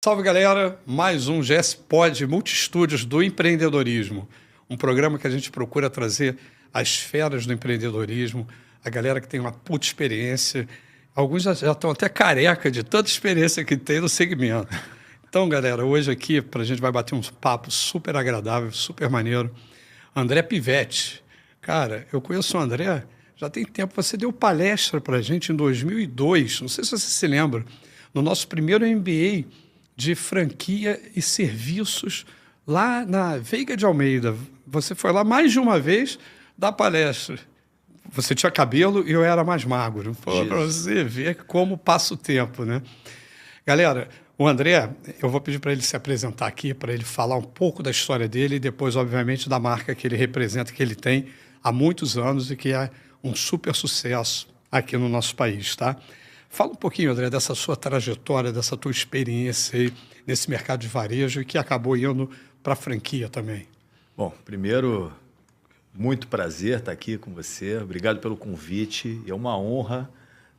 Salve, galera! Mais um GS Pod Multistúdios do Empreendedorismo. Um programa que a gente procura trazer as feras do empreendedorismo, a galera que tem uma puta experiência. Alguns já estão até careca de tanta experiência que tem no segmento. Então, galera, hoje aqui a gente vai bater um papo super agradável, super maneiro. André Pivetti. Cara, eu conheço o André já tem tempo. Você deu palestra para a gente em 2002, não sei se você se lembra, no nosso primeiro MBA de franquia e serviços lá na Veiga de Almeida. Você foi lá mais de uma vez dar palestra. Você tinha cabelo e eu era mais magro. Para você ver como passa o tempo, né? Galera, o André, eu vou pedir para ele se apresentar aqui, para ele falar um pouco da história dele e depois, obviamente, da marca que ele representa, que ele tem há muitos anos e que é um super sucesso aqui no nosso país, tá? Fala um pouquinho, André, dessa sua trajetória, dessa tua experiência aí nesse mercado de varejo e que acabou indo para a franquia também. Bom, primeiro, muito prazer estar aqui com você. Obrigado pelo convite. É uma honra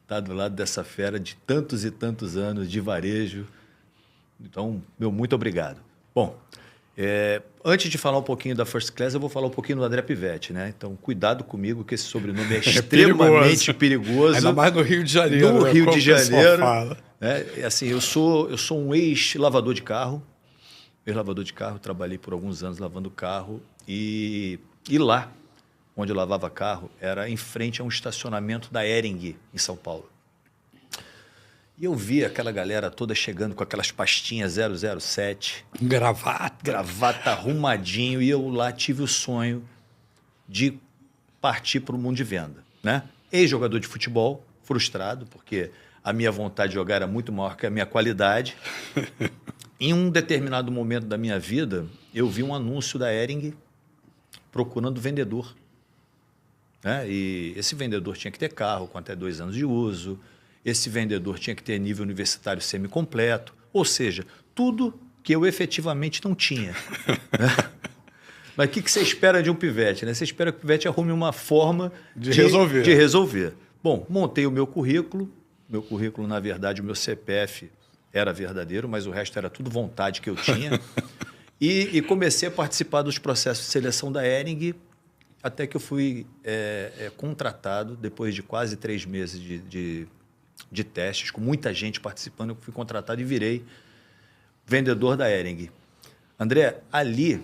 estar do lado dessa fera de tantos e tantos anos de varejo. Então, meu muito obrigado. Bom, antes de falar um pouquinho da First Class, eu vou falar um pouquinho do André Pivetti, né? Então, cuidado comigo, que esse sobrenome é extremamente perigoso. Ainda mais no Rio de Janeiro. No Rio de Janeiro. Fala. Assim, eu sou um ex-lavador de carro. Ex-lavador de carro, trabalhei por alguns anos lavando carro. E lá, onde eu lavava carro, era em frente a um estacionamento da Hering, em São Paulo. E eu vi aquela galera toda chegando com aquelas pastinhas 007. Gravata arrumadinho. E eu lá tive o sonho de partir para o mundo de venda, né? Ex-jogador de futebol, frustrado, porque a minha vontade de jogar era muito maior que a minha qualidade. Em um determinado momento da minha vida, eu vi um anúncio da Hering procurando vendedor, né? E esse vendedor tinha que ter carro com até 2 anos de uso. Esse vendedor tinha que ter nível universitário semicompleto, ou seja, tudo que eu efetivamente não tinha. Né? Mas o que você espera de um pivete? Né? Você espera que o pivete arrume uma forma de resolver. Bom, montei o meu currículo. Meu currículo, na verdade, o meu CPF era verdadeiro, mas o resto era tudo vontade que eu tinha. E comecei a participar dos processos de seleção da Hering, até que eu fui contratado, depois de quase 3 meses de testes, com muita gente participando, eu fui contratado e virei vendedor da Hering. André, ali,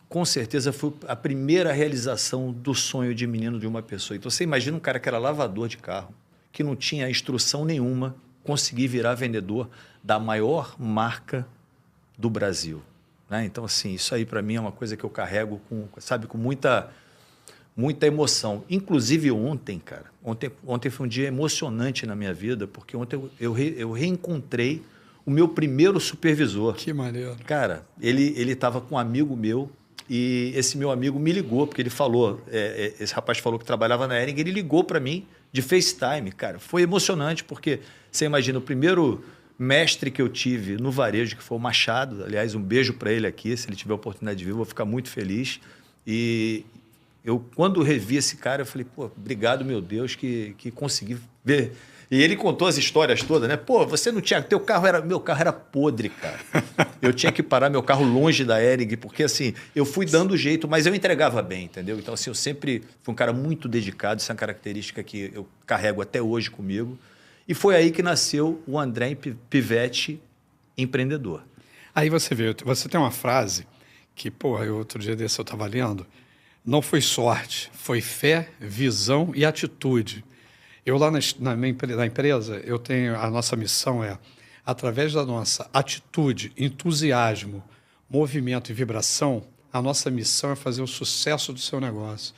com certeza, foi a primeira realização do sonho de menino de uma pessoa. Então, você imagina um cara que era lavador de carro, que não tinha instrução nenhuma, conseguir virar vendedor da maior marca do Brasil. Né? Então, assim, isso aí para mim é uma coisa que eu carrego com muita emoção. Inclusive ontem, cara. Ontem foi um dia emocionante na minha vida, porque ontem eu reencontrei o meu primeiro supervisor. Que maneiro. Cara, ele estava com um amigo meu e esse meu amigo me ligou, porque ele falou, esse rapaz falou que trabalhava na Hering, ele ligou para mim de FaceTime. Cara, foi emocionante, porque você imagina, o primeiro mestre que eu tive no varejo, que foi o Machado, aliás, um beijo para ele aqui, se ele tiver a oportunidade de vir, eu vou ficar muito feliz. E eu, quando revi esse cara, eu falei, pô, obrigado, meu Deus, que consegui ver. E ele contou as histórias todas, né? Pô, você não tinha... Meu carro era podre, cara. Eu tinha que parar meu carro longe da Hering, porque, assim, eu fui dando jeito, mas eu entregava bem, entendeu? Então, assim, eu sempre fui um cara muito dedicado, essa é uma característica que eu carrego até hoje comigo. E foi aí que nasceu o André Pivetti empreendedor. Aí você vê, você tem uma frase que, porra, outro dia desse eu estava lendo, não foi sorte, foi fé, visão e atitude. Eu lá na empresa, a nossa missão é, através da nossa atitude, entusiasmo, movimento e vibração, a nossa missão é fazer o sucesso do seu negócio.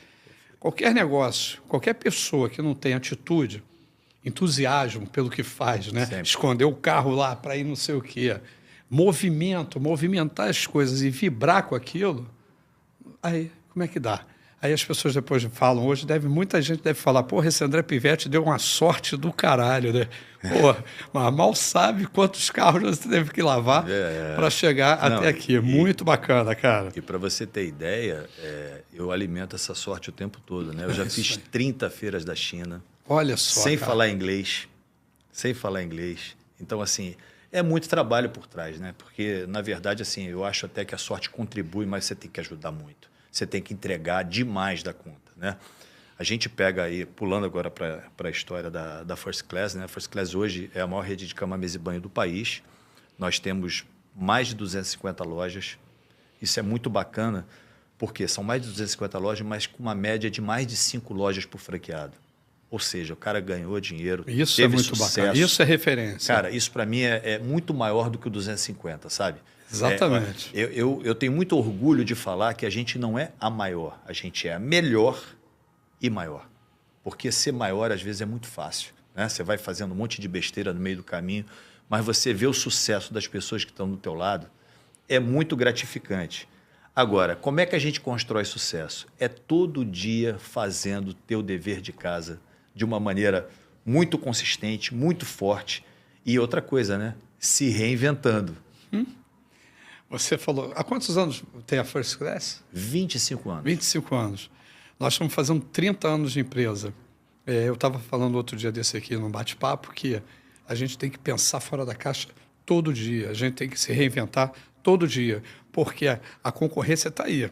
Qualquer negócio, qualquer pessoa que não tem atitude, entusiasmo pelo que faz, né? Sempre. Esconder o carro lá para ir não sei o quê, movimentar as coisas e vibrar com aquilo, aí como é que dá? Aí as pessoas depois falam, hoje muita gente deve falar, porra, esse André Pivetti deu uma sorte do caralho, né? Porra, mas mal sabe quantos carros você teve que lavar para chegar até aqui. Muito bacana, cara. E para você ter ideia, eu alimento essa sorte o tempo todo, né? Eu já fiz 30 feiras da China. Olha só, sem cara. falar inglês. Então, assim, É muito trabalho por trás, né? Porque, na verdade, assim, eu acho até que a sorte contribui, mas você tem que ajudar muito. Você tem que entregar demais da conta, né? A gente pega aí, pulando agora para a história da First Class, né? A First Class hoje é a maior rede de cama, mesa e banho do país. Nós temos mais de 250 lojas. Isso é muito bacana, porque são mais de 250 lojas, mas com uma média de mais de 5 lojas por franqueado. Ou seja, o cara ganhou dinheiro, Isso teve é muito sucesso. bacana. Isso é referência. Cara, isso para mim é muito maior do que o 250, sabe? Exatamente. Eu tenho muito orgulho de falar que a gente não é a maior, a gente é a melhor e maior. Porque ser maior, às vezes, é muito fácil, né? Você vai fazendo um monte de besteira no meio do caminho, mas você vê o sucesso das pessoas que estão do teu lado, é muito gratificante. Agora, como é que a gente constrói sucesso? É todo dia fazendo o teu dever de casa de uma maneira muito consistente, muito forte. E outra coisa, né? Se reinventando. Você falou, há quantos anos tem a First Class? 25 anos. 25 anos. Nós estamos fazendo 30 anos de empresa. Eu estava falando outro dia desse aqui, num bate-papo, que a gente tem que pensar fora da caixa todo dia. A gente tem que se reinventar todo dia, porque a concorrência está aí.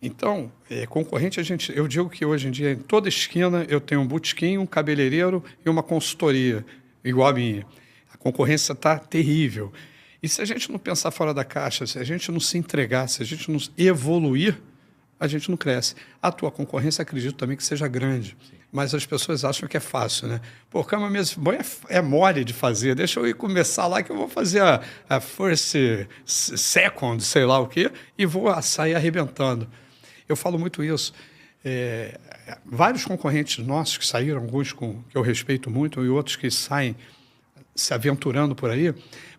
Então, concorrente, eu digo que hoje em dia, em toda esquina, eu tenho um botequim, um cabeleireiro e uma consultoria igual a minha. A concorrência está terrível. E se a gente não pensar fora da caixa, se a gente não se entregar, se a gente não evoluir, a gente não cresce. A tua concorrência, acredito também que seja grande. Sim. Mas as pessoas acham que é fácil, né? Pô, cama, mesa e banho é mole de fazer. Deixa eu ir começar lá que eu vou fazer a first, second, sei lá o quê, e vou sair arrebentando. Eu falo muito isso. Vários concorrentes nossos que saíram, alguns que eu respeito muito e outros que saem se aventurando por aí,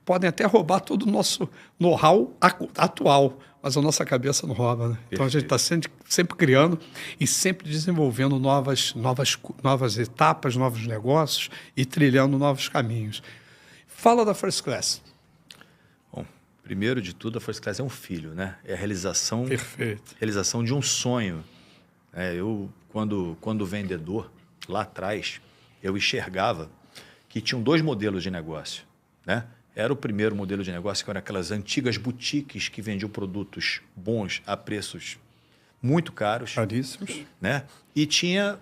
podem até roubar todo o nosso know-how atual, mas a nossa cabeça não rouba, né? Então a gente está sempre criando e sempre desenvolvendo novas etapas, novos negócios e trilhando novos caminhos. Fala da First Class. Bom, primeiro de tudo, a First Class é um filho, né? É a realização de um sonho. Eu, quando vendedor, lá atrás, eu enxergava que tinham 2 modelos de negócio, né? Era o primeiro modelo de negócio, que eram aquelas antigas boutiques que vendiam produtos bons a preços muito caros. Caríssimos. Né? E tinha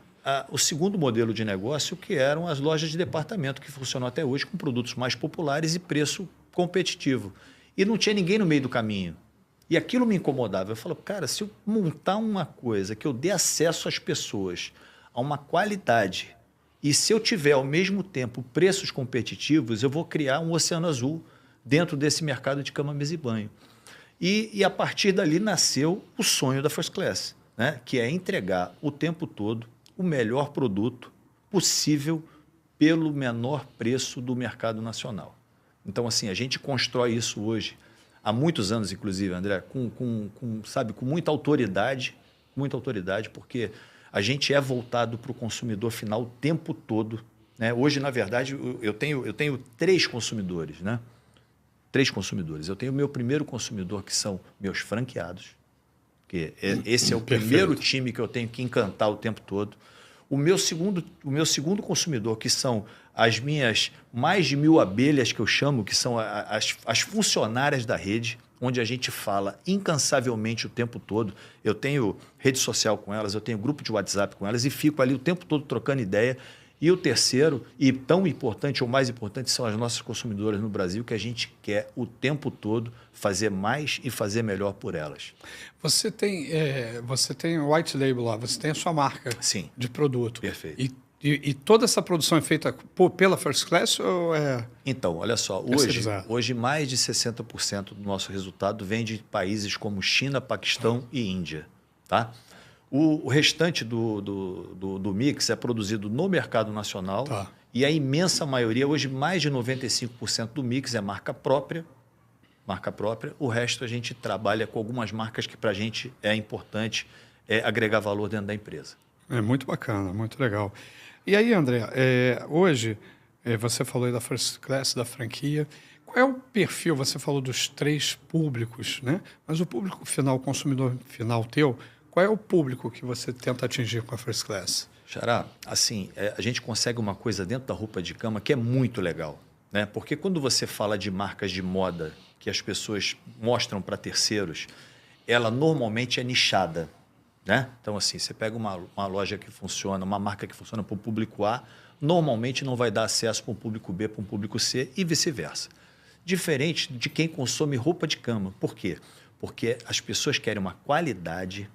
o segundo modelo de negócio, que eram as lojas de departamento, que funcionam até hoje com produtos mais populares e preço competitivo. E não tinha ninguém no meio do caminho. E aquilo me incomodava. Eu falava, cara, se eu montar uma coisa que eu dê acesso às pessoas a uma qualidade, e se eu tiver, ao mesmo tempo, preços competitivos, eu vou criar um oceano azul dentro desse mercado de cama, mesa e banho. E a partir dali nasceu o sonho da First Class, né? Que é entregar o tempo todo o melhor produto possível pelo menor preço do mercado nacional. Então, assim, a gente constrói isso hoje, há muitos anos, inclusive, André, com muita autoridade, porque a gente é voltado para o consumidor final o tempo todo, né? Hoje, na verdade, eu tenho 3 consumidores, né? 3 consumidores. Eu tenho o meu primeiro consumidor, que são meus franqueados, que esse é o primeiro time que eu tenho que encantar o tempo todo. O meu segundo consumidor, que são as minhas mais de 1.000 abelhas, que eu chamo, que são as funcionárias da rede, onde a gente fala incansavelmente o tempo todo. Eu tenho rede social com elas, eu tenho grupo de WhatsApp com elas e fico ali o tempo todo trocando ideia. E o terceiro, e tão importante ou mais importante, são as nossas consumidoras no Brasil, que a gente quer o tempo todo fazer mais e fazer melhor por elas. Você tem o white label lá, você tem a sua marca. Sim, de produto. Perfeito. E toda essa produção é feita pela First Class ou é... Então, olha só, hoje mais de 60% do nosso resultado vem de países como China, Paquistão e Índia. Tá? O restante do mix é produzido no mercado nacional. Tá. E a imensa maioria, hoje mais de 95% do mix é marca própria. O resto a gente trabalha com algumas marcas que para a gente é importante agregar valor dentro da empresa. É muito bacana, muito legal. E aí, André, hoje você falou aí da First Class, da franquia. Qual é o perfil? Você falou dos 3 públicos, né? Mas o público final, o consumidor final teu, qual é o público que você tenta atingir com a First Class? Xará, assim, a gente consegue uma coisa dentro da roupa de cama que é muito legal, né? Porque quando você fala de marcas de moda que as pessoas mostram para terceiros, ela normalmente é nichada, né? Então, assim, você pega uma loja que funciona, uma marca que funciona para o público A, normalmente não vai dar acesso para um público B, para um público C e vice-versa. Diferente de quem consome roupa de cama. Por quê? Porque as pessoas querem uma qualidade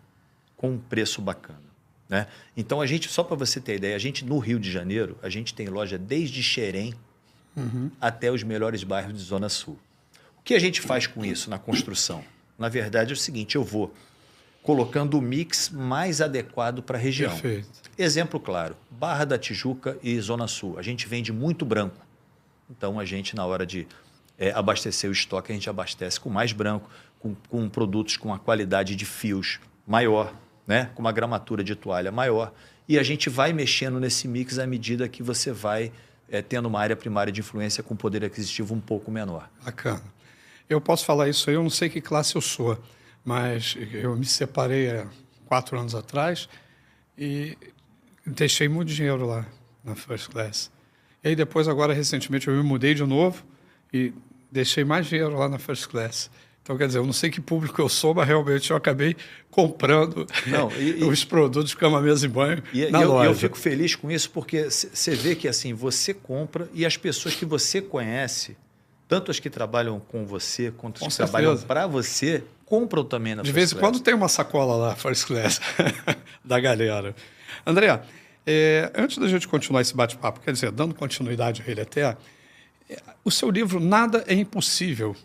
com um preço bacana, né? Então, a gente, só para você ter ideia, a gente no Rio de Janeiro, a gente tem loja desde Xerém até os melhores bairros de Zona Sul. O que a gente faz com isso na construção? Na verdade, é o seguinte, eu vou colocando o mix mais adequado para a região. Perfeito. Exemplo claro, Barra da Tijuca e Zona Sul. A gente vende muito branco. Então, a gente, na hora de abastecer o estoque, a gente abastece com mais branco, com produtos com uma qualidade de fios maior, né? Com uma gramatura de toalha maior. E a gente vai mexendo nesse mix à medida que você vai tendo uma área primária de influência com poder aquisitivo um pouco menor. Bacana. Eu posso falar isso aí, eu não sei que classe eu sou, mas eu me separei há 4 anos atrás e deixei muito dinheiro lá na First Class. E aí depois, agora, recentemente, eu me mudei de novo e deixei mais dinheiro lá na First Class. Então, quer dizer, eu não sei que público eu sou, mas realmente eu acabei comprando os produtos de cama, mesa e banho na loja. Eu fico feliz com isso porque você vê que assim, você compra e as pessoas que você conhece, tanto as que trabalham com você quanto as que trabalham para você, compram também na First Class. De vez em quando tem uma sacola lá, First Class, da galera. André, antes da gente continuar esse bate-papo, quer dizer, dando continuidade a ele até, o seu livro Nada é Impossível.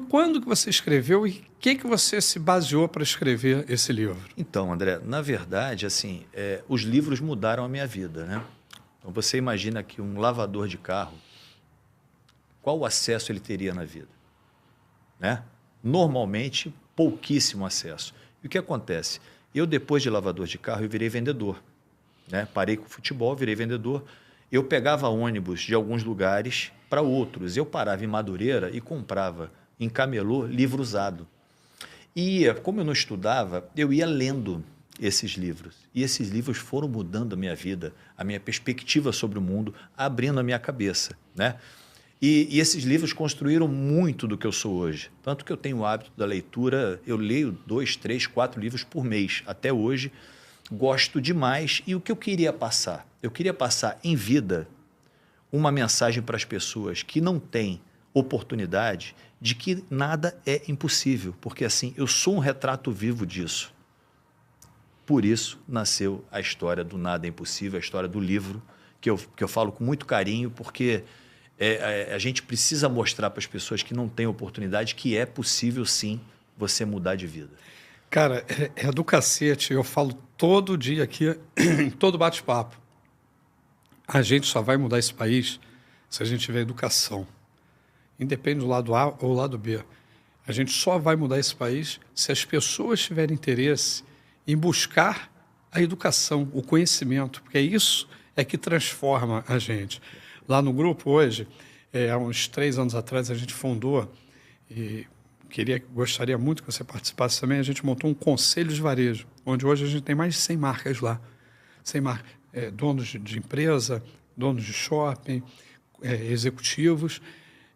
Quando que você escreveu e o que você se baseou para escrever esse livro? Então, André, na verdade, assim, os livros mudaram a minha vida, né? Então, você imagina que um lavador de carro, qual acesso ele teria na vida? Né? Normalmente, pouquíssimo acesso. E o que acontece? Eu, depois de lavador de carro, eu virei vendedor. Né? Parei com o futebol, virei vendedor. Eu pegava ônibus de alguns lugares para outros. Eu parava em Madureira e comprava em camelô livro usado. E, como eu não estudava, eu ia lendo esses livros. E esses livros foram mudando a minha vida, a minha perspectiva sobre o mundo, abrindo a minha cabeça, né? E esses livros construíram muito do que eu sou hoje. Tanto que eu tenho o hábito da leitura, eu leio 2, 3, 4 livros por mês. Até hoje, gosto demais. E o que eu queria passar? Eu queria passar em vida uma mensagem para as pessoas que não têm oportunidade de que nada é impossível. Porque assim, eu sou um retrato vivo disso. Por isso nasceu a história do Nada é Impossível, a história do livro, que eu falo com muito carinho, porque a gente precisa mostrar para as pessoas que não têm oportunidade que é possível, sim, você mudar de vida. Cara, é do cacete. Eu falo todo dia aqui, em todo bate-papo. A gente só vai mudar esse país se a gente tiver educação. Independe do lado A ou do lado B. A gente só vai mudar esse país se as pessoas tiverem interesse em buscar a educação, o conhecimento, porque isso é que transforma a gente. Lá no grupo hoje, há uns 3 anos atrás, a gente fundou, e gostaria muito que você participasse também, a gente montou um conselho de varejo, onde hoje a gente tem mais de 100 marcas lá. 100 marcas, donos de empresa, donos de shopping, executivos,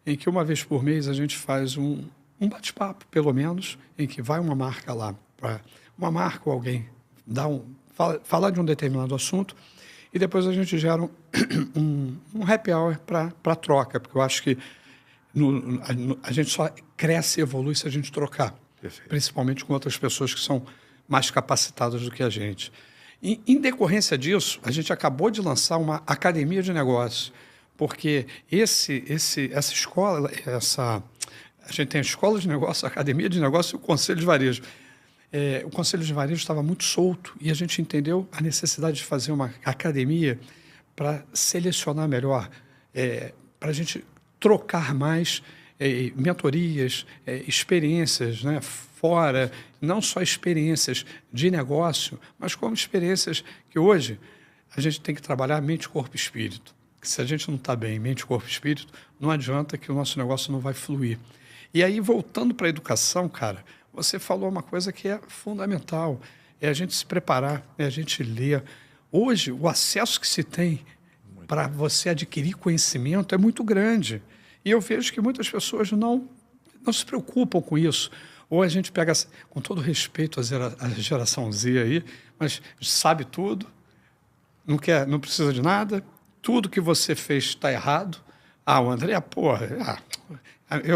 em que uma vez por mês a gente faz um bate-papo, pelo menos, em que vai uma marca lá, para uma marca ou alguém falar de um determinado assunto, e depois a gente gera um happy hour para troca, porque eu acho que a gente só cresce e evolui se a gente trocar. Perfeito. Principalmente com outras pessoas que são mais capacitadas do que a gente. E, em decorrência disso, a gente acabou de lançar uma academia de negócios, porque essa escola, a gente tem a escola de negócios, a academia de negócios e o conselho de varejo. O conselho de varejo estava muito solto e a gente entendeu a necessidade de fazer uma academia para selecionar melhor, para a gente trocar mais mentorias, experiências, né, fora, não só experiências de negócio, mas como experiências que hoje a gente tem que trabalhar mente, corpo e espírito. Se a gente não está bem, mente, corpo e espírito, não adianta que o nosso negócio não vai fluir. E aí, voltando para a educação, cara, você falou uma coisa que é fundamental, é a gente se preparar, é a gente ler. Hoje, o acesso que se tem para você adquirir conhecimento é muito grande. E eu vejo que muitas pessoas não se preocupam com isso. Ou a gente pega, com todo respeito à geração Z aí, mas sabe tudo, não precisa de nada, tudo que você fez está errado. O André, porra,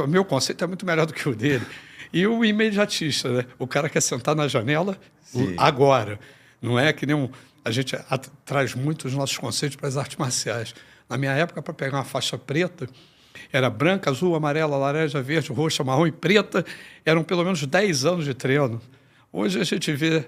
meu conceito é muito melhor do que o dele. E o imediatista, né? O cara quer sentar na janela agora. Não é que nem a gente traz muito os nossos conceitos para as artes marciais. Na minha época, para pegar uma faixa preta, era branca, azul, amarela, laranja, verde, roxa, marrom e preta. Eram pelo menos 10 anos de treino. Hoje a gente vê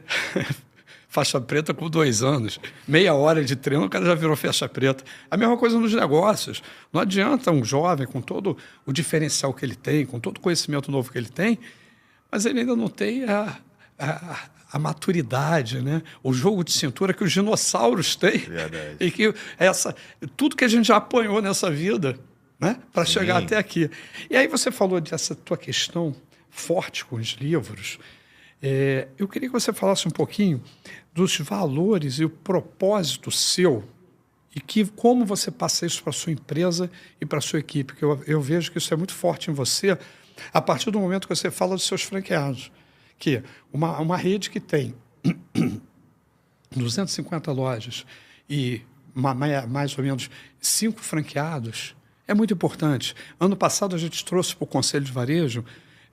faixa preta com 2 anos. Meia hora de treino, o cara já virou faixa preta. A mesma coisa nos negócios. Não adianta um jovem, com todo o diferencial que ele tem, com todo o conhecimento novo que ele tem, mas ele ainda não tem a maturidade, né? O jogo de cintura que os dinossauros têm. Verdade. E que tudo que a gente já apanhou nessa vida, né? Para chegar até aqui. E aí você falou dessa tua questão forte com os livros. Eu queria que você falasse um pouquinho dos valores e o propósito seu e como você passa isso para a sua empresa e para a sua equipe. Porque eu vejo que isso é muito forte em você a partir do momento que você fala dos seus franqueados. Que uma rede que tem 250 lojas e mais ou menos 5 franqueados é muito importante. Ano passado a gente trouxe para o Conselho de Varejo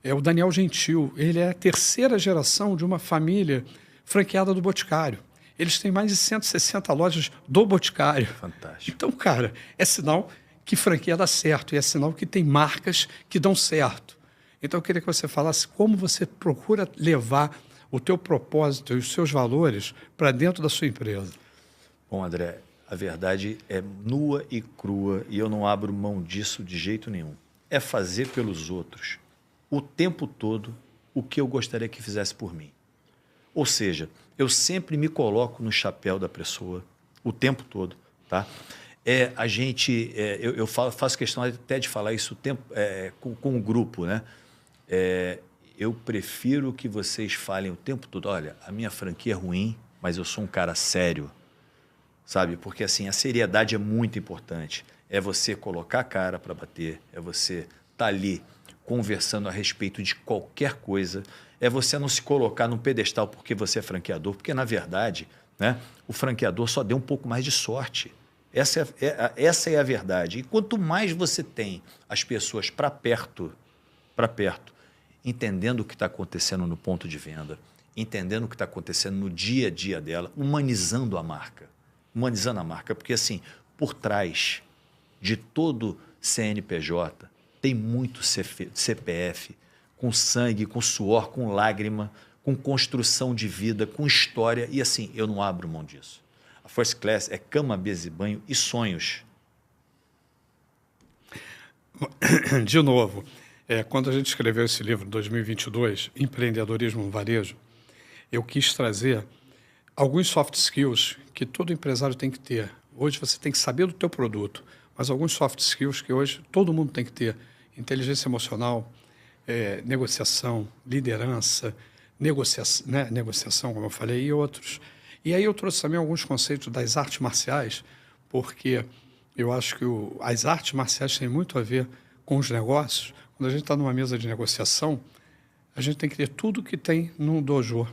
o Daniel Gentil. Ele é a 3ª geração de uma família franqueada do Boticário. Eles têm mais de 160 lojas do Boticário. Fantástico. Então, cara, é sinal que franquia dá certo e é sinal que tem marcas que dão certo. Então, eu queria que você falasse como você procura levar o teu propósito e os seus valores para dentro da sua empresa. Bom, André, a verdade é nua e crua e eu não abro mão disso de jeito nenhum. É fazer pelos outros o tempo todo o que eu gostaria que fizesse por mim. Ou seja, eu sempre me coloco no chapéu da pessoa o tempo todo, tá? Eu faço questão até de falar isso com o grupo, né? Eu prefiro que vocês falem o tempo todo, olha, a minha franquia é ruim, mas eu sou um cara sério, sabe? Porque assim, a seriedade é muito importante. É você colocar a cara para bater, é você estar ali conversando a respeito de qualquer coisa, é você não se colocar num pedestal porque você é franqueador, porque, na verdade, né, o franqueador só deu um pouco mais de sorte. Essa é a verdade. E quanto mais você tem as pessoas para perto, entendendo o que está acontecendo no ponto de venda, entendendo o que está acontecendo no dia a dia dela, humanizando a marca, porque assim, por trás de todo CNPJ tem muito CPF, com sangue, com suor, com lágrima, com construção de vida, com história, e assim, eu não abro mão disso. A First Class é cama, mesa e banho e sonhos. De novo, quando a gente escreveu esse livro em 2022, Empreendedorismo no Varejo, eu quis trazer alguns soft skills que todo empresário tem que ter. Hoje você tem que saber do teu produto, mas alguns soft skills que hoje todo mundo tem que ter. Inteligência emocional, negociação, liderança, negociação, como eu falei, e outros. E aí eu trouxe também alguns conceitos das artes marciais, porque eu acho que as artes marciais têm muito a ver com os negócios. Quando a gente está numa mesa de negociação, a gente tem que ter tudo que tem num dojo.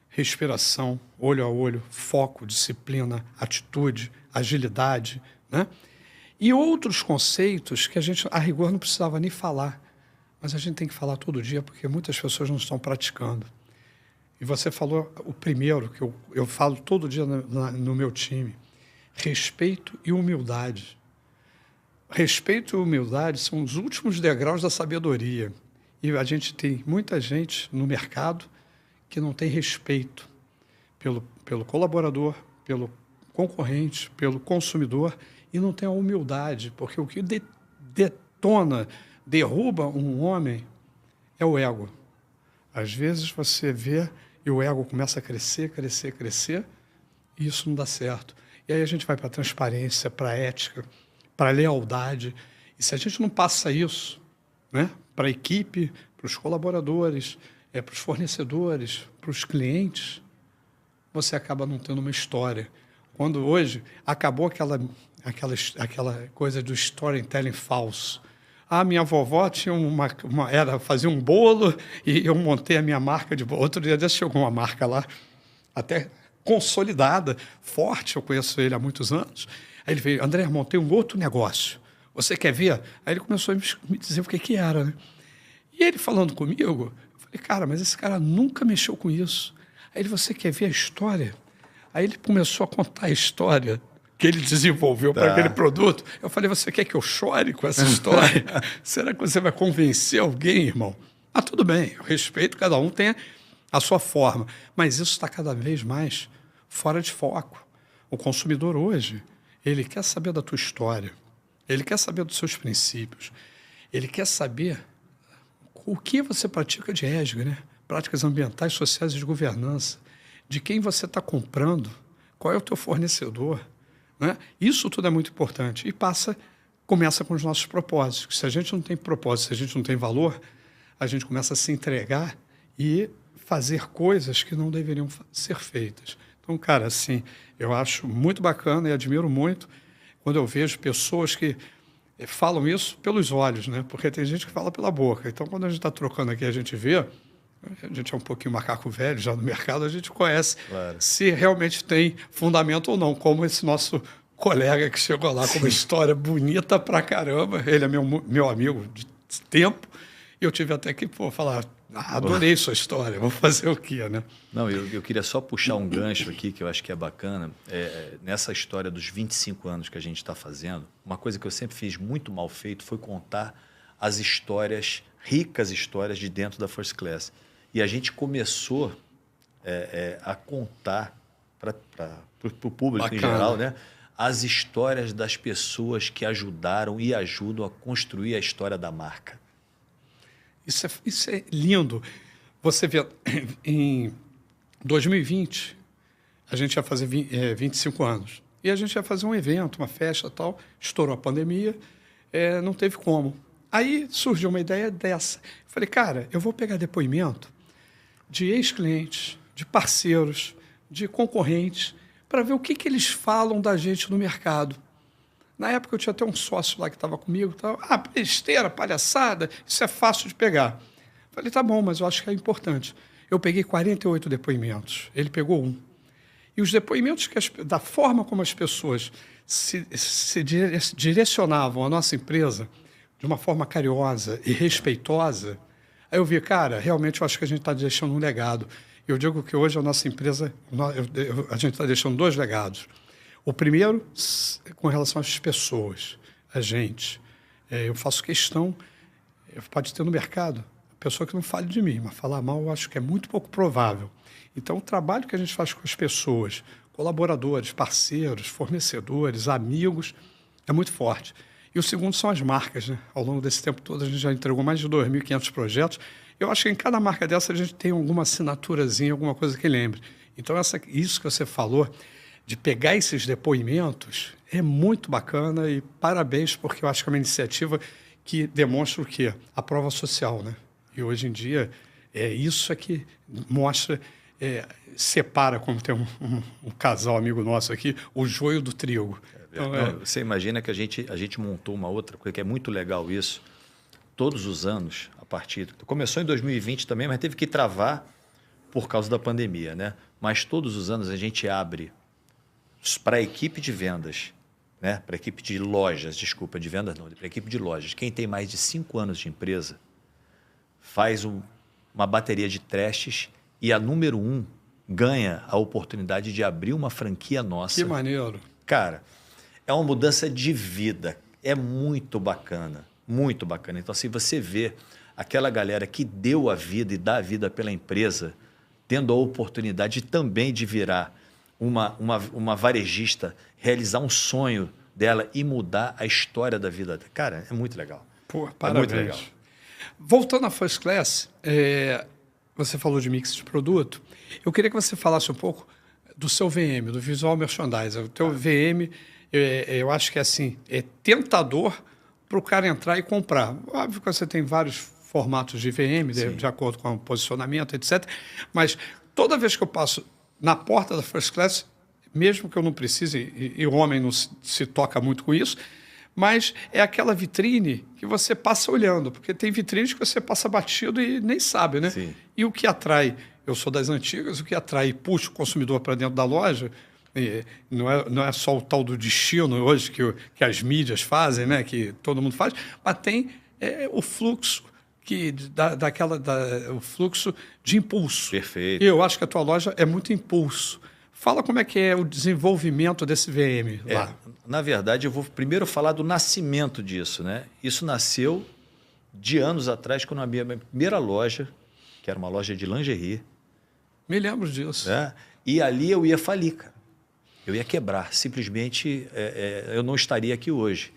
Respiração, olho a olho, foco, disciplina, atitude, agilidade, né? E outros conceitos que a gente, a rigor, não precisava nem falar, mas a gente tem que falar todo dia porque muitas pessoas não estão praticando. E você falou o primeiro, que eu falo todo dia no meu time, respeito e humildade. Respeito e humildade são os últimos degraus da sabedoria. E a gente tem muita gente no mercado que não tem respeito pelo colaborador, pelo concorrente, pelo consumidor, e não tem a humildade, porque o que derruba um homem é o ego. Às vezes você vê e o ego começa a crescer, e isso não dá certo. E aí a gente vai para a transparência, para a ética, para a lealdade. E se a gente não passa isso, né, para a equipe, para os colaboradores, para os fornecedores, para os clientes, você acaba não tendo uma história. quando hoje acabou aquela coisa do storytelling falso. A minha vovó tinha fazia um bolo e eu montei a minha marca de bolo. Outro dia chegou uma marca lá, até consolidada, forte, eu conheço ele há muitos anos. Aí ele veio, André, montei um outro negócio. Você quer ver? Aí ele começou a me dizer o que era, né? E ele falando comigo, eu falei, cara, mas esse cara nunca mexeu com isso. Aí ele, você quer ver a história? Aí ele começou a contar a história que ele desenvolveu para aquele produto. Eu falei, você quer que eu chore com essa história? Será que você vai convencer alguém, irmão? Ah, tudo bem, eu respeito, cada um tem a sua forma. Mas isso está cada vez mais fora de foco. O consumidor hoje, ele quer saber da tua história, ele quer saber dos seus princípios, ele quer saber o que você pratica de ESG, né? Práticas ambientais, sociais e de governança, de quem você está comprando, qual é o teu fornecedor, né? Isso tudo é muito importante. E começa com os nossos propósitos. Se a gente não tem propósito, se a gente não tem valor, a gente começa a se entregar e fazer coisas que não deveriam ser feitas. Então, cara, assim, eu acho muito bacana e admiro muito quando eu vejo pessoas que falam isso pelos olhos, né? Porque tem gente que fala pela boca. Então, quando a gente está trocando aqui, a gente vê, a gente é um pouquinho macaco velho já no mercado, a gente conhece se realmente tem fundamento ou não, como esse nosso colega que chegou lá com uma história bonita pra caramba. Ele é meu amigo de tempo, e eu tive até que falar, adorei sua história, vou fazer o quê, né? Não, eu queria só puxar um gancho aqui, que eu acho que é bacana. Nessa história dos 25 anos que a gente está fazendo, uma coisa que eu sempre fiz muito mal feito foi contar as histórias, ricas histórias de dentro da First Class. E a gente começou a contar para o público em geral, né, as histórias das pessoas que ajudaram e ajudam a construir a história da marca. Isso é lindo. Você vê, em 2020, a gente ia fazer 25 anos. E a gente ia fazer um evento, uma festa e tal. Estourou a pandemia, não teve como. Aí surgiu uma ideia dessa. Falei, cara, eu vou pegar depoimento de ex-clientes, de parceiros, de concorrentes, para ver o que eles falam da gente no mercado. Na época eu tinha até um sócio lá que estava comigo, besteira, palhaçada, isso é fácil de pegar. Falei, tá bom, mas eu acho que é importante. Eu peguei 48 depoimentos, ele pegou um. E os depoimentos, da forma como as pessoas se direcionavam à nossa empresa, de uma forma carinhosa e respeitosa, aí eu vi, cara, realmente eu acho que a gente está deixando um legado. Eu digo que hoje a nossa empresa, a gente está deixando 2 legados. O primeiro, com relação às pessoas, a gente. Eu faço questão, pode ter no mercado, a pessoa que não fale de mim, mas falar mal eu acho que é muito pouco provável. Então, o trabalho que a gente faz com as pessoas, colaboradores, parceiros, fornecedores, amigos, é muito forte. E o segundo são as marcas, né? Ao longo desse tempo todo, a gente já entregou mais de 2.500 projetos. Eu acho que em cada marca dessa a gente tem alguma assinaturazinha, alguma coisa que lembre. Então, isso que você falou, de pegar esses depoimentos, é muito bacana e parabéns, porque eu acho que é uma iniciativa que demonstra o quê? A prova social, né? E hoje em dia, isso é que mostra, separa, como tem um casal amigo nosso aqui, o joio do trigo. Então, você imagina que a gente montou uma outra coisa, que é muito legal isso, todos os anos, a partir... Começou em 2020 também, mas teve que travar por causa da pandemia, né? Mas todos os anos a gente abre para a equipe de vendas, né? Para a equipe de lojas, desculpa, de vendas não, para a equipe de lojas. Quem tem mais de 5 anos de empresa faz uma bateria de testes e a número 1 ganha a oportunidade de abrir uma franquia nossa. Que maneiro. Cara, é uma mudança de vida. É muito bacana, muito bacana. Então, assim, você vê aquela galera que deu a vida e dá a vida pela empresa, tendo a oportunidade também de virar uma varejista, realizar um sonho dela e mudar a história da vida dela. Cara, é muito legal. Pô, parabéns. É muito legal. Voltando à First Class, você falou de mix de produto. Eu queria que você falasse um pouco do seu VM, do Visual Merchandising. O teu VM, eu acho que é tentador para o cara entrar e comprar. Óbvio que você tem vários formatos de VM, de acordo com o posicionamento, etc. Mas toda vez que eu passo na porta da First Class, mesmo que eu não precise, e o homem não se toca muito com isso, mas é aquela vitrine que você passa olhando, porque tem vitrines que você passa batido e nem sabe, né? Sim. E o que atrai, eu sou das antigas, o que atrai e puxa o consumidor para dentro da loja, não é só o tal do destino hoje que as mídias fazem, né? Que todo mundo faz, mas tem o fluxo o fluxo de impulso. Perfeito. E eu acho que a tua loja é muito impulso. Fala como é que é o desenvolvimento desse VM lá. Na verdade, eu vou primeiro falar do nascimento disso, né? Isso nasceu de anos atrás, quando eu abri a minha primeira loja, que era uma loja de lingerie. Me lembro disso. Né? E ali eu ia falir, cara. Eu ia quebrar. Simplesmente eu não estaria aqui hoje.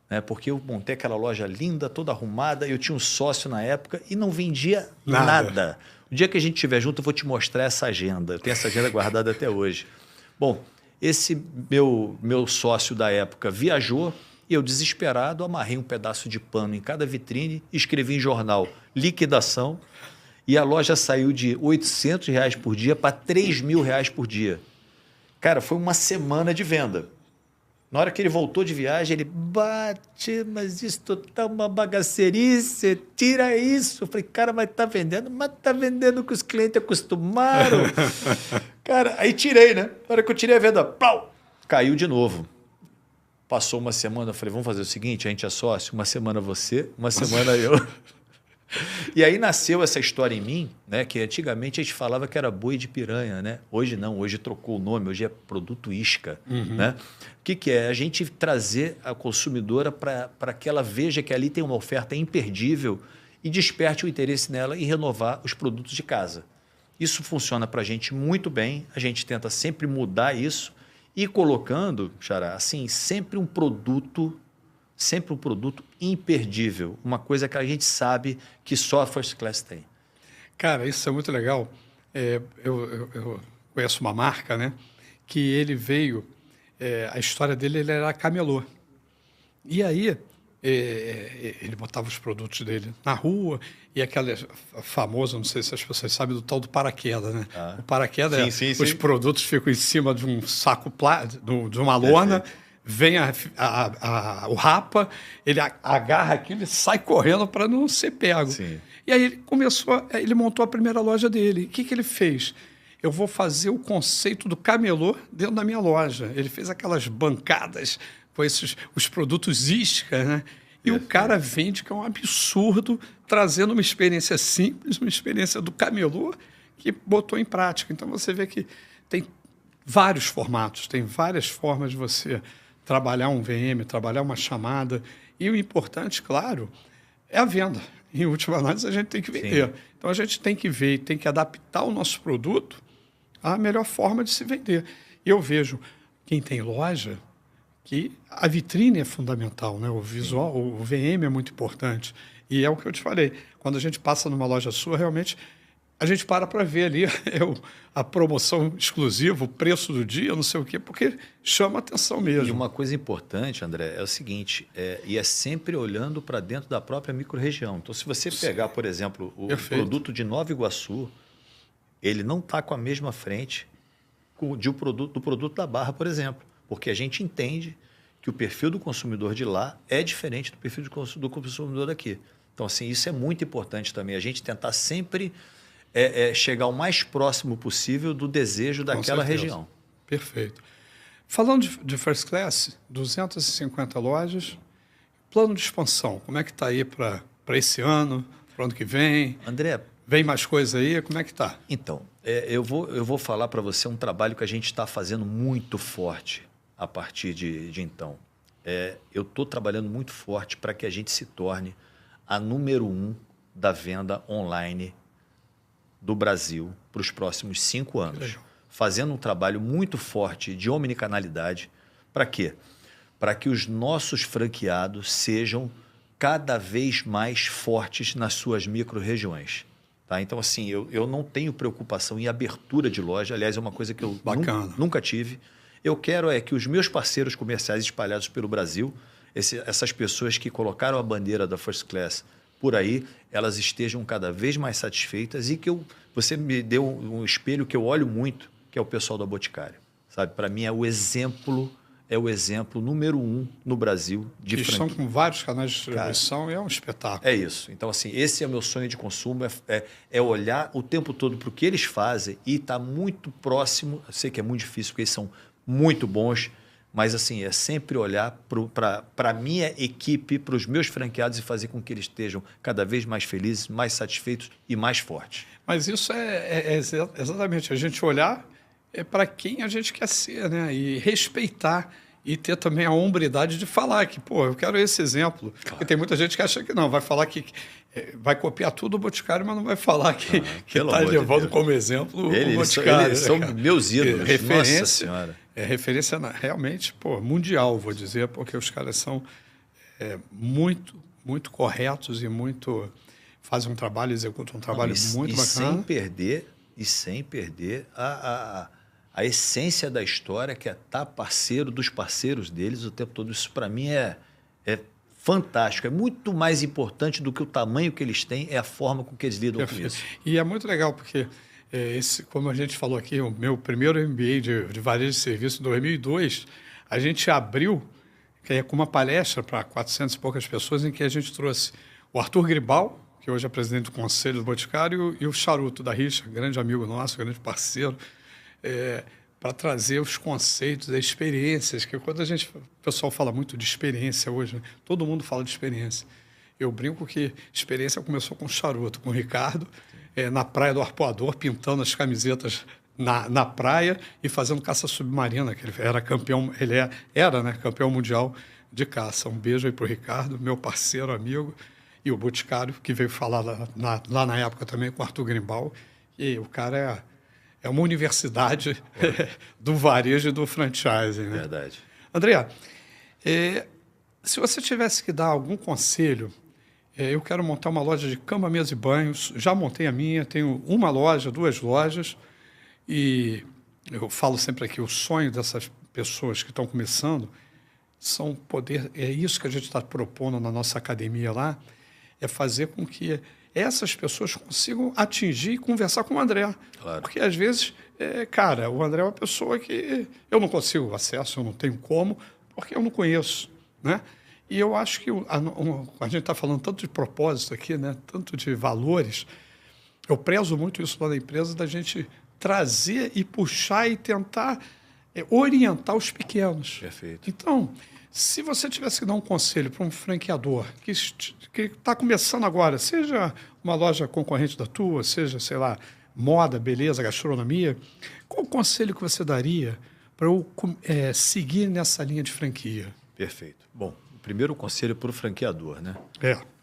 Né? Porque eu montei aquela loja linda, toda arrumada, eu tinha um sócio na época e não vendia nada. O dia que a gente estiver junto, eu vou te mostrar essa agenda. Eu tenho essa agenda guardada até hoje. Bom, esse meu sócio da época viajou e eu, desesperado, amarrei um pedaço de pano em cada vitrine, escrevi em jornal liquidação e a loja saiu de R$800 por dia para R$3.000 por dia. Cara, foi uma semana de venda. Na hora que ele voltou de viagem, ele bate, mas isso tá uma bagaceirice, tira isso. Eu falei, cara, mas tá vendendo? Mas tá vendendo o que os clientes acostumaram. Cara, aí tirei, né? Na hora que eu tirei a venda, pau, caiu de novo. Passou uma semana, eu falei, vamos fazer o seguinte, a gente é sócio, uma semana você, uma semana eu. E aí nasceu essa história em mim, né? Que antigamente a gente falava que era boi de piranha, né? Hoje não, hoje trocou o nome, hoje é produto isca. Né? O que é? A gente trazer a consumidora para que ela veja que ali tem uma oferta imperdível e desperte o interesse nela em renovar os produtos de casa. Isso funciona para a gente muito bem, a gente tenta sempre mudar isso e colocando, Xará, assim, sempre um produto imperdível, uma coisa que a gente sabe que só a First Class tem. Cara, isso é muito legal. Eu conheço uma marca, né? Que ele veio, a história dele, ele era camelô. E aí, ele botava os produtos dele na rua, e aquela famosa, não sei se as pessoas sabem, do tal do paraquedas, né? O paraquedas, sim. Os produtos ficam em cima de um saco de uma lona, vem o rapa, ele agarra aquilo e sai correndo para não ser pego. Sim. E aí ele montou a primeira loja dele. O que ele fez? Eu vou fazer o conceito do camelô dentro da minha loja. Ele fez aquelas bancadas com os produtos isca, né? E o cara vende, que é um absurdo, trazendo uma experiência simples, uma experiência do camelô que botou em prática. Então você vê que tem vários formatos, tem várias formas de você trabalhar um VM, trabalhar uma chamada. E o importante, claro, é a venda. Em última análise, a gente tem que vender. Sim. Então, a gente tem que ver e tem que adaptar o nosso produto à melhor forma de se vender. E eu vejo quem tem loja que a vitrine é fundamental, né? O visual, o VM é muito importante. E é o que eu te falei. Quando a gente passa numa loja sua, realmente a gente para ver ali a promoção exclusiva, o preço do dia, não sei o quê, porque chama atenção mesmo. E uma coisa importante, André, é o seguinte, é sempre olhando para dentro da própria microrregião. Então, se você pegar, por exemplo, o produto de Nova Iguaçu, ele não está com a mesma frente do produto da Barra, por exemplo, porque a gente entende que o perfil do consumidor de lá é diferente do perfil do consumidor daqui. Então, assim, isso é muito importante também, a gente tentar sempre chegar o mais próximo possível do desejo daquela região. Perfeito. Falando de First Class, 250 lojas, plano de expansão, como é que está aí para esse ano, para o ano que vem? André, vem mais coisa aí, como é que está? Então, eu vou falar para você um trabalho que a gente está fazendo muito forte a partir de então. Eu estou trabalhando muito forte para que a gente se torne a número 1 da venda online do Brasil para os próximos 5 anos. Fazendo um trabalho muito forte de omnicanalidade. Para quê? Para que os nossos franqueados sejam cada vez mais fortes nas suas micro-regiões. Tá? Então, assim, eu não tenho preocupação em abertura de loja. Aliás, é uma coisa que eu nunca tive. Eu quero que os meus parceiros comerciais espalhados pelo Brasil, essas pessoas que colocaram a bandeira da First Class por aí, elas estejam cada vez mais satisfeitas e que você me deu um espelho que eu olho muito, que é o pessoal da Boticário. sabe? Para mim é o exemplo número 1 no Brasil de Eles franquia. estão com vários canais de distribuição e é um espetáculo. É isso. Então, assim, esse é o meu sonho de consumo, é olhar o tempo todo para o que eles fazem e estar muito próximo. Eu sei que é muito difícil, porque eles são muito bons, mas assim, é sempre olhar para a minha equipe, para os meus franqueados e fazer com que eles estejam cada vez mais felizes, mais satisfeitos e mais fortes. Mas isso é exatamente a gente olhar para quem a gente quer ser, né? E respeitar e ter também a hombridade de falar que, pô, eu quero esse exemplo. Claro. Porque tem muita gente que acha que não, vai falar que vai copiar tudo o Boticário, mas não vai falar que está levando como exemplo o Boticário. Eles são meus ídolos, referência, Nossa Senhora. É referência realmente, pô, mundial, vou dizer, porque os caras são muito corretos e muito fazem um trabalho, executam um trabalho muito bacana. Sem perder a essência da história, que é estar parceiro dos parceiros deles o tempo todo. Isso, para mim, é fantástico. É muito mais importante do que o tamanho que eles têm, é a forma com que eles lidam com isso. E é muito legal, porque, como a gente falou aqui, o meu primeiro MBA de varejo de serviço em 2002, a gente abriu com uma palestra para 400 e poucas pessoas, em que a gente trouxe o Arthur Gribal, que hoje é presidente do Conselho do Boticário, e o Charuto da Richa, grande amigo nosso, grande parceiro, para trazer os conceitos, as experiências, que quando o pessoal fala muito de experiência hoje, né? Todo mundo fala de experiência. Eu brinco que experiência começou com o Charuto, com o Ricardo, na Praia do Arpoador, pintando as camisetas na praia e fazendo caça submarina, que ele era campeão, né, campeão mundial de caça. Um beijo aí para o Ricardo, meu parceiro, amigo, e o Boticário, que veio falar lá na época também com o Arthur Grimbal. E o cara é uma universidade do varejo e do franchising. Né? Verdade. André, se você tivesse que dar algum conselho, eu quero montar uma loja de cama, mesa e banhos, já montei a minha, tenho uma loja, 2 lojas, e eu falo sempre aqui, o sonho dessas pessoas que estão começando é isso que a gente está propondo na nossa academia lá, é fazer com que essas pessoas consigam atingir e conversar com o André. Claro. Porque, às vezes, o André é uma pessoa que eu não consigo acesso, eu não tenho como, porque eu não conheço, né? E eu acho que a gente está falando tanto de propósito aqui, né? Tanto de valores. Eu prezo muito isso lá na empresa, da gente trazer e puxar e tentar orientar os pequenos. Perfeito. Então, se você tivesse que dar um conselho para um franqueador que está começando agora, seja uma loja concorrente da tua, seja, sei lá, moda, beleza, gastronomia, qual o conselho que você daria para eu seguir nessa linha de franquia? Perfeito. Bom, o primeiro conselho para o franqueador, né?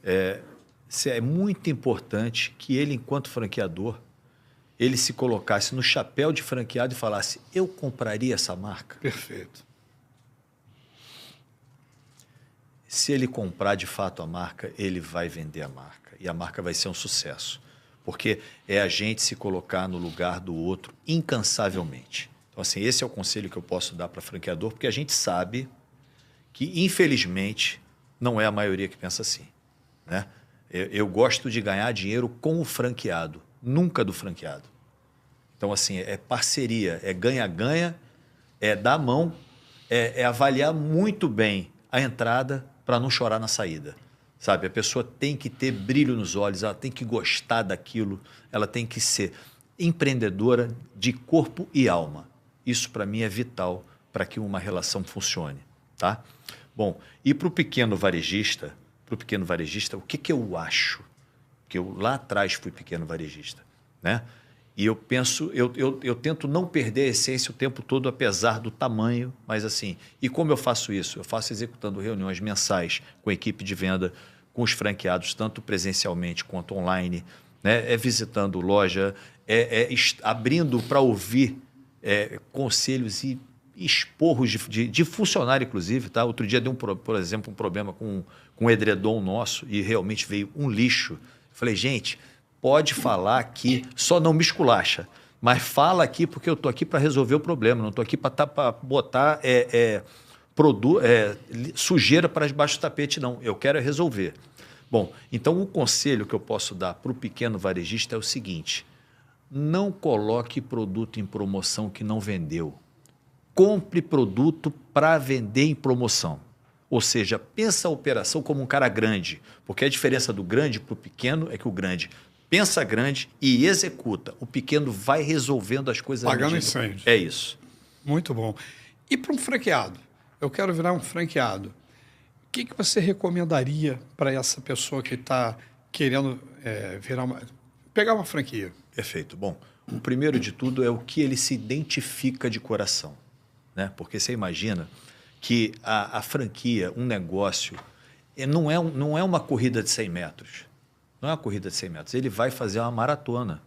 É muito importante que ele, enquanto franqueador, ele se colocasse no chapéu de franqueado e falasse: eu compraria essa marca? Perfeito. Se ele comprar de fato a marca, ele vai vender a marca. E a marca vai ser um sucesso. Porque é a gente se colocar no lugar do outro incansavelmente. Então, assim, esse é o conselho que eu posso dar para franqueador, porque a gente sabe que, infelizmente, não é a maioria que pensa assim, né? Eu gosto de ganhar dinheiro com o franqueado, nunca do franqueado. Então, assim, é parceria, é ganha-ganha, é dar a mão, é avaliar muito bem a entrada para não chorar na saída. Sabe? A pessoa tem que ter brilho nos olhos, ela tem que gostar daquilo, ela tem que ser empreendedora de corpo e alma. Isso, para mim, é vital para que uma relação funcione. Tá? Bom, e para o pequeno varejista, o que eu acho? Que eu lá atrás fui pequeno varejista, né? E eu penso, eu tento não perder a essência o tempo todo, apesar do tamanho, mas assim, e como eu faço isso? Eu faço executando reuniões mensais com a equipe de venda, com os franqueados, tanto presencialmente quanto online, né? Visitando loja, abrindo para ouvir conselhos e esporros de funcionário, inclusive. Tá? Outro dia deu, por exemplo, um problema com um edredom nosso e realmente veio um lixo. Eu falei, gente, pode falar aqui, só não me esculacha, mas fala aqui porque eu estou aqui para resolver o problema, não estou aqui para botar sujeira para debaixo do tapete, não. Eu quero resolver. Bom, então o conselho que eu posso dar para o pequeno varejista é o seguinte: não coloque produto em promoção que não vendeu. compre produto para vender em promoção. Ou seja, pensa a operação como um cara grande, porque a diferença do grande para o pequeno é que o grande pensa grande e executa. O pequeno vai resolvendo as coisas. Pagando incêndio. É isso. Muito bom. E para um franqueado? Eu quero virar um franqueado. O que você recomendaria para essa pessoa que está querendo pegar uma franquia? Perfeito. Bom, o primeiro de tudo é o que ele se identifica de coração, né? Porque você imagina que a franquia, um negócio, não é uma corrida de 100 metros. Não é uma corrida de 100 metros. Ele vai fazer uma maratona,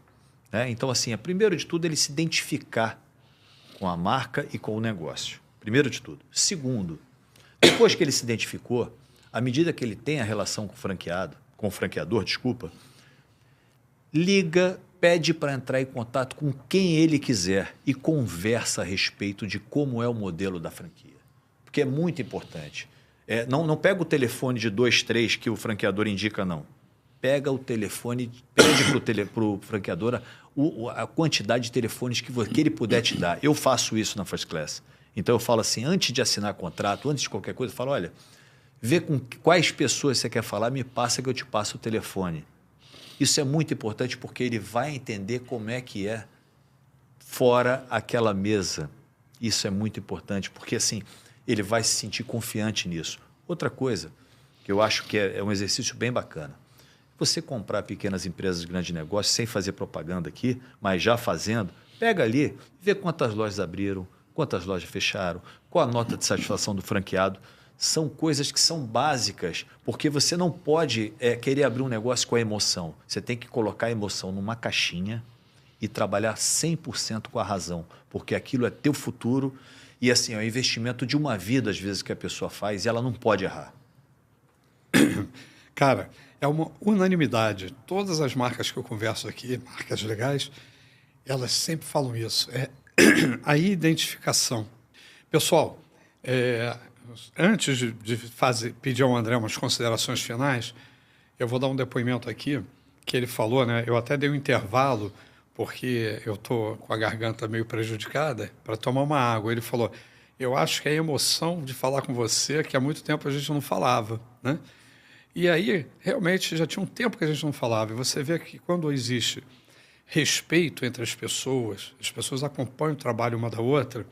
né? Então, assim, primeiro de tudo, ele se identificar com a marca e com o negócio. Primeiro de tudo. Segundo, depois que ele se identificou, à medida que ele tem a relação com o franqueador, liga, pede para entrar em contato com quem ele quiser e conversa a respeito de como é o modelo da franquia. Porque é muito importante. Não pega o telefone de 2, 3 que o franqueador indica, não. Pega o telefone, pede para o franqueador a quantidade de telefones que ele puder te dar. Eu faço isso na First Class. Então eu falo assim, antes de assinar contrato, antes de qualquer coisa, eu falo, olha, vê com quais pessoas você quer falar, me passa que eu te passo o telefone. Isso é muito importante porque ele vai entender como é que é fora aquela mesa. Isso é muito importante porque assim, ele vai se sentir confiante nisso. Outra coisa que eu acho que é um exercício bem bacana. Você comprar pequenas empresas de grande negócio, sem fazer propaganda aqui, mas já fazendo, pega ali, vê quantas lojas abriram, quantas lojas fecharam, qual a nota de satisfação do franqueado. São coisas que são básicas, porque você não pode querer abrir um negócio com a emoção. Você tem que colocar a emoção numa caixinha e trabalhar 100% com a razão, porque aquilo é teu futuro e assim, é um investimento de uma vida, às vezes, que a pessoa faz e ela não pode errar. Cara, é uma unanimidade. Todas as marcas que eu converso aqui, marcas legais, elas sempre falam isso. É a identificação. Pessoal, antes de pedir ao André umas considerações finais, eu vou dar um depoimento aqui que ele falou, né? Eu até dei um intervalo porque eu estou com a garganta meio prejudicada para tomar uma água. Ele falou, eu acho que é a emoção de falar com você que há muito tempo a gente não falava, né? E aí, realmente, já tinha um tempo que a gente não falava. E você vê que quando existe respeito entre as pessoas acompanham o trabalho uma da outra.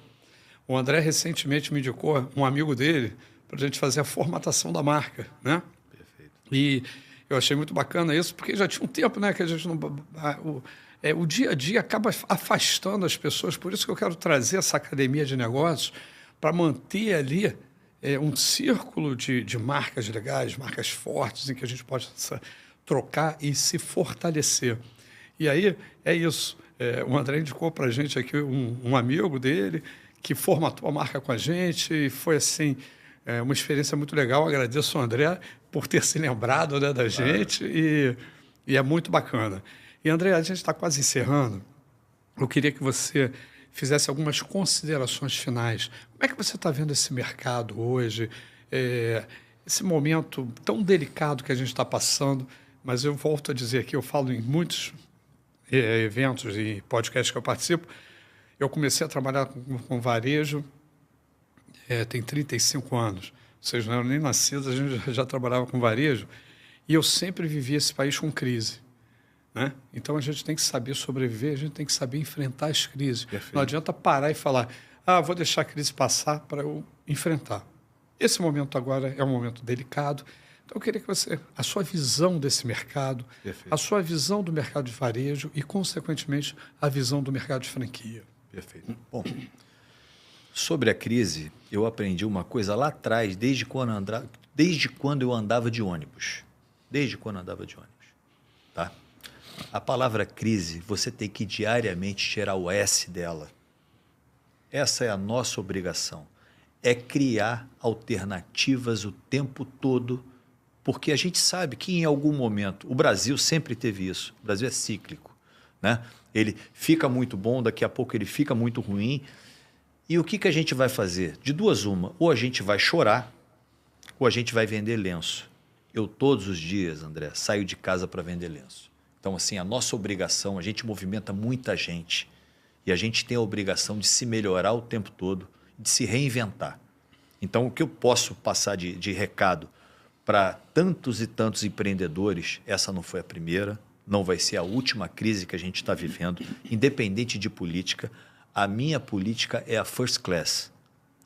O André recentemente me indicou um amigo dele para a gente fazer a formatação da marca, né? Perfeito. E eu achei muito bacana isso, porque já tinha um tempo, né, que a gente não... o dia a dia acaba afastando as pessoas, por isso que eu quero trazer essa academia de negócios para manter ali um círculo de marcas legais, marcas fortes, em que a gente possa trocar e se fortalecer. E aí é isso. O André indicou para a gente aqui um amigo dele que formatou a marca com a gente e foi assim uma experiência muito legal. Agradeço ao André por ter se lembrado, né, da gente e é muito bacana. E André, a gente está quase encerrando. Eu queria que você fizesse algumas considerações finais. Como é que você está vendo esse mercado hoje, esse momento tão delicado que a gente está passando? Mas eu volto a dizer aqui, eu falo em muitos eventos e podcasts que eu participo. Eu comecei a trabalhar com varejo tem 35 anos. Ou seja, não era nem nascido, a gente já trabalhava com varejo. E eu sempre vivi esse país com crise, né? Então, a gente tem que saber sobreviver, a gente tem que saber enfrentar as crises. Perfeito. Não adianta parar e falar, vou deixar a crise passar para eu enfrentar. Esse momento agora é um momento delicado. Então, eu queria que você, a sua visão desse mercado, Perfeito. a sua visão do mercado de varejo e, consequentemente, a visão do mercado de franquia. Perfeito. Bom, sobre a crise, eu aprendi uma coisa lá atrás, desde quando eu andava de ônibus. Desde quando eu andava de ônibus. Tá? A palavra crise, você tem que diariamente tirar o S dela. Essa é a nossa obrigação. É criar alternativas o tempo todo, porque a gente sabe que em algum momento, o Brasil sempre teve isso, o Brasil é cíclico, né? Ele fica muito bom, daqui a pouco ele fica muito ruim. E o que a gente vai fazer? De duas uma, ou a gente vai chorar, ou a gente vai vender lenço. Eu todos os dias, André, saio de casa para vender lenço. Então, assim, a nossa obrigação, a gente movimenta muita gente e a gente tem a obrigação de se melhorar o tempo todo de se reinventar. Então, o que eu posso passar de recado para tantos e tantos empreendedores, essa não foi a primeira, não vai ser a última crise que a gente está vivendo, independente de política. A minha política é a first class.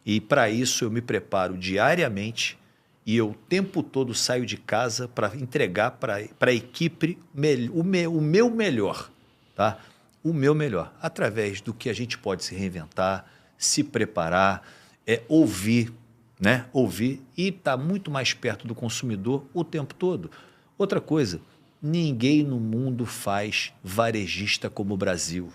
E para isso eu me preparo diariamente e eu o tempo todo saio de casa para entregar para a equipe o meu melhor, tá? O meu melhor, através do que a gente pode se reinventar, se preparar, ouvir, né? Ouvir e estar muito mais perto do consumidor o tempo todo. Outra coisa, ninguém no mundo faz varejista como o Brasil.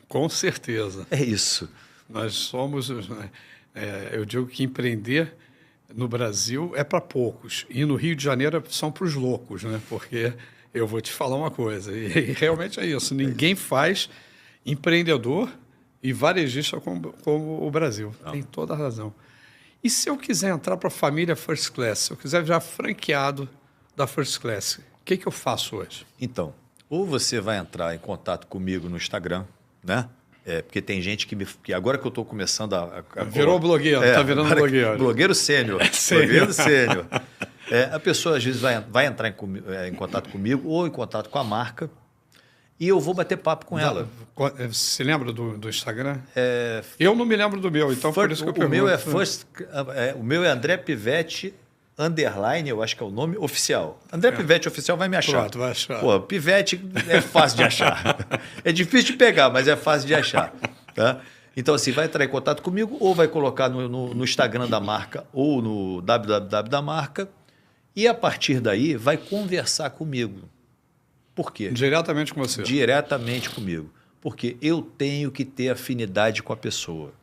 Com certeza. É isso. Nós somos... eu digo que empreender no Brasil é para poucos. E no Rio de Janeiro são para os loucos, né? Porque eu vou te falar uma coisa, e realmente é isso. Ninguém faz empreendedor e varejista como o Brasil. Não. Tem toda a razão. E se eu quiser entrar para a família First Class, se eu quiser já franqueado da First Class, o que eu faço hoje? Então, ou você vai entrar em contato comigo no Instagram, né? Porque tem gente que agora que eu estou começando a virou blogueiro, está virando blogueiro. Blogueiro sênior. Blogueiro sênior. A pessoa às vezes vai entrar em contato comigo ou em contato com a marca e eu vou bater papo com ela. Você lembra do Instagram? Eu não me lembro do meu, então por isso que eu pergunto. O meu é André Pivete _ eu acho que é o nome oficial. André Pivete oficial vai me achar. Pronto, vai achar. Pô, Pivete é fácil de achar. É difícil de pegar, mas é fácil de achar. Tá? Então, assim, vai entrar em contato comigo ou vai colocar no Instagram da marca ou no www da marca e, a partir daí, vai conversar comigo. Por quê? Diretamente com você. Diretamente comigo. Porque eu tenho que ter afinidade com a pessoa.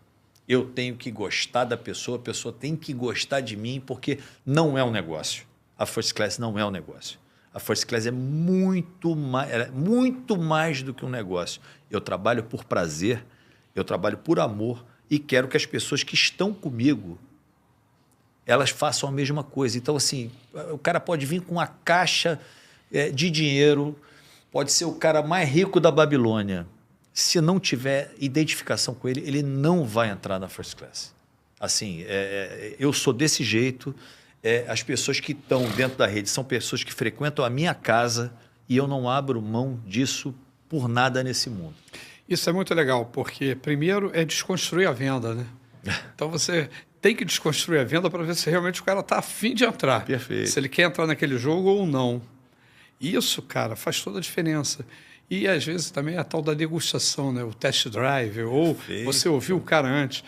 Eu tenho que gostar da pessoa, a pessoa tem que gostar de mim, porque não é um negócio. A First Class não é um negócio. A First Class é muito mais do que um negócio. Eu trabalho por prazer, eu trabalho por amor e quero que as pessoas que estão comigo, elas façam a mesma coisa. Então, assim, o cara pode vir com uma caixa de dinheiro, pode ser o cara mais rico da Babilônia. Se não tiver identificação com ele, ele não vai entrar na First Class. Assim, eu sou desse jeito. As pessoas que estão dentro da rede são pessoas que frequentam a minha casa e eu não abro mão disso por nada nesse mundo. Isso é muito legal, porque primeiro é desconstruir a venda, né? Então você tem que desconstruir a venda para ver se realmente o cara está afim de entrar. Perfeito. Se ele quer entrar naquele jogo ou não. Isso, cara, faz toda a diferença. E, às vezes, também a tal da negociação, né? O test drive, ou você ouviu o cara antes.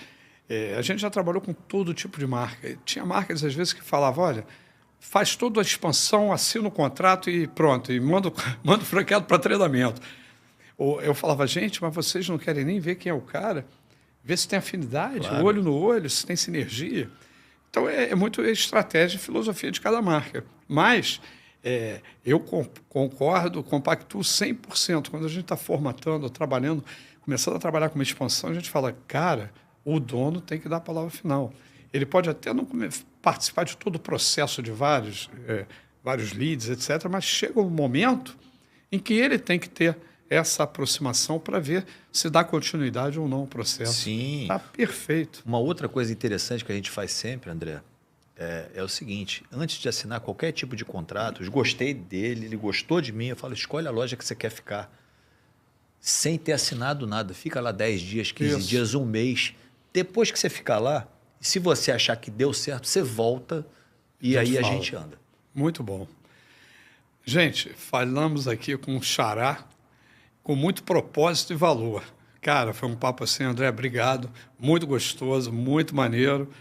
A gente já trabalhou com todo tipo de marca. Tinha marcas, às vezes, que falavam, olha, faz toda a expansão, assina o contrato e pronto, e manda o franqueado para treinamento. Ou eu falava, gente, mas vocês não querem nem ver quem é o cara? Ver se tem afinidade, claro. Olho no olho, se tem sinergia. Então, é muito estratégia e filosofia de cada marca. Mas... eu concordo, compactuo 100%. Quando a gente está formatando, trabalhando, começando a trabalhar com uma expansão, a gente fala, cara, o dono tem que dar a palavra final. Ele pode até não participar de todo o processo de vários leads, etc., mas chega um momento em que ele tem que ter essa aproximação para ver se dá continuidade ou não ao processo. Sim. Está perfeito. Uma outra coisa interessante que a gente faz sempre, André, é o seguinte, antes de assinar qualquer tipo de contrato, eu gostei dele, ele gostou de mim, eu falo, escolhe a loja que você quer ficar, sem ter assinado nada, fica lá 10 dias, 15 dias, um mês, depois que você ficar lá, se você achar que deu certo, você volta e aí a gente anda. Muito bom. Gente, falamos aqui com o Xará, com muito propósito e valor. Cara, foi um papo assim, André, obrigado, muito gostoso, muito maneiro,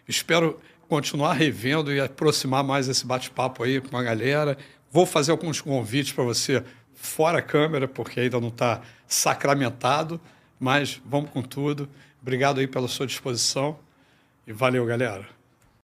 espero continuar revendo e aproximar mais esse bate-papo aí com a galera. Vou fazer alguns convites para você fora a câmera, porque ainda não está sacramentado, mas vamos com tudo. Obrigado aí pela sua disposição e valeu, galera.